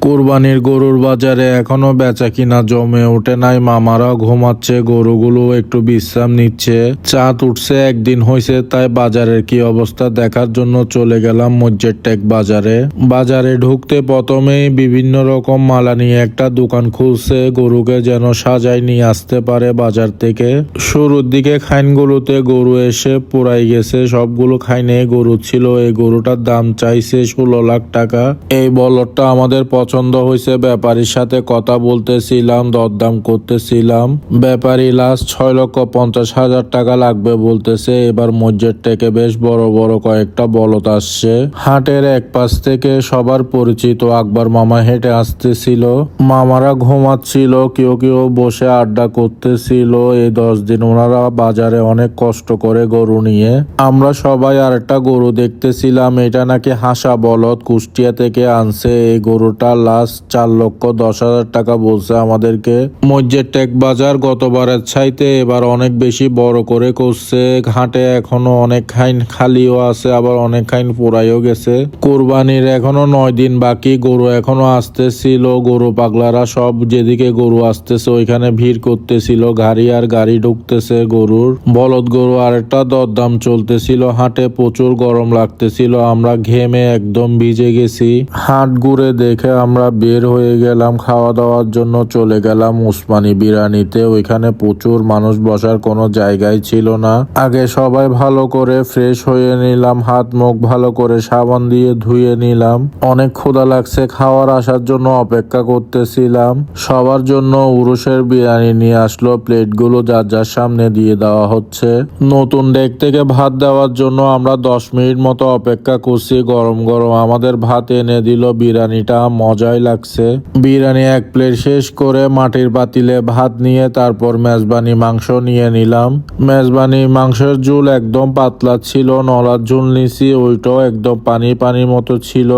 কোরবানির গরুর বাজারে এখনো বেচা কিনা জমে ওঠে নাই। মামারা ঘুমাচ্ছে, গরুগুলো একটু বিশ্রাম নিচ্ছে। চাঁদ উঠছে, একদিন হয়েছে, তাই বাজারের কি অবস্থা দেখার জন্য চলে গেলাম মসজিদ টেক বাজারে। বাজারে ঢুকতে প্রথমেই বিভিন্ন রকম মালা নিয়ে একটা দোকান খুলছে, গরুকে যেন সাজায় নিয়ে আসতে পারে বাজার থেকে। শুরুর দিকে খাইনগুলোতে গরু এসে পুরাই গেছে, সবগুলো খাইনে গরু ছিল। এই গরুটার দাম চাইছে 16 লাখ টাকা। এই বলদটা আমাদের পছন্দ হয়েছে, ব্যাপারীর সাথে কথা বলতেছিলাম, দরদাম করতেছিলাম। ব্যাপারী লাস্ট 6,50,000 টাকা লাগবে বলতেছে। এবার মসজিদ থেকে বেশ বড় বড় কয়েকটা বলদ আসছে। হাটের এক পাশ থেকে সবার পরিচিত আকবর মামা হেঁটে আসতেছিল। মামারা ঘুমাচ্ছিল, কেউ কেউ বসে আড্ডা করতেছিল। এই 10 দিন ওনারা বাজারে অনেক কষ্ট করে গরু নিয়ে। আমরা সবাই আরেকটা গরু দেখতেছিলাম, এটা নাকি হাসা বলদ, কুষ্টিয়া থেকে আনছে। এই গরুটা লাস্ট 4,10,000 টাকা বলছে আমাদেরকে। মসজিদ টেক বাজার গতবারের চাইতে এবার অনেক বেশি বড় করে করছে। ঘাটে এখনো অনেক খাইন খালিও আছে, আবার অনেক খাইন পুরাইও গেছে। কোরবানির এখনো 9 দিন বাকি, গরু এখনো আসতেছিল। গরু পাগলারা সব যেদিকে গরু আসতেছে ওইখানে ভিড় করতেছিল। গাড়ি আর গাড়ি ঢুকতেছে গরুর। বলদ গরু আরেকটা দরদাম চলতেছিল। হাটে প্রচুর গরম লাগতেছিল, আমরা ঘেমে একদম ভিজে গেছি। হাট ঘুরে দেখে আমরা বের হয়ে গেলাম, খাওয়া দাওয়ার জন্য চলে গেলাম উসমানী বিরিয়ানিতে। ওইখানে প্রচুর মানুষ, বসার কোনো জায়গায় ছিল না। আগে সবাই ভালো করে ফ্রেশ হয়ে নিলাম, হাত মুখ ভালো করে সাবান দিয়ে ধুয়ে নিলাম। অনেক ক্ষুধা লাগছে, খাওয়ার আসার জন্য অপেক্ষা করতেছিলাম। সবার জন্য উরুষের বিরিয়ানি নিয়ে আসলো, প্লেটগুলো যার যার সামনে দিয়ে দেওয়া হচ্ছে। নতুন ডেক থেকে ভাত দেওয়ার জন্য আমরা 10 মিনিট মতো অপেক্ষা করছি। গরম গরম আমাদের ভাত এনে দিল। বিরিয়ানিটা মজাই লাগছে। বিরিয়ানি এক প্লেট শেষ করে মাটির পাতিলে ভাত নিয়ে তারপর মেজবানি মাংস নিয়ে নিলাম। মেজবানি মাংসের ঝোল একদম পাতলা ছিল, নলার ঝোল নিছি, ওইটাও একদম পানি পানির মতো ছিল।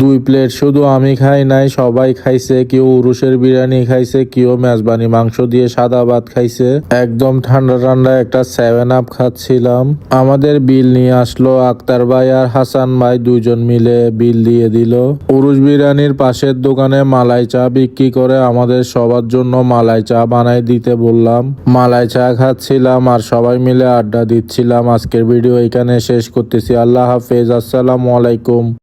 2 প্লেট শুধু আমি খাই নাই, সবাই খাইছে। কেউ উরুষের বিরিয়ানি খাইছে, কেউ মেজবানি মাংস দিয়ে সাদা ভাত খাইছে। একদম ঠান্ডা ঠান্ডা একটা 7 আপ খাচ্ছিলাম। আমাদের বিল নিয়ে আসলো আক্তার ভাই আর হাসান ভাই, দুজন মিলে বিল দিয়ে দিল। উরুষ বিরিয়ানির পাশের দোকানে মালাই চা বিক্রি করে, আমাদের সবার জন্য মালাই চা বানাই দিতে বললাম। মালাই চা খাচ্ছিলাম আর সবাই মিলে আড্ডা দিচ্ছিলাম। আজকের ভিডিও এখানে শেষ করতেছি। আল্লাহ হাফেজ, আসসালামু আলাইকুম।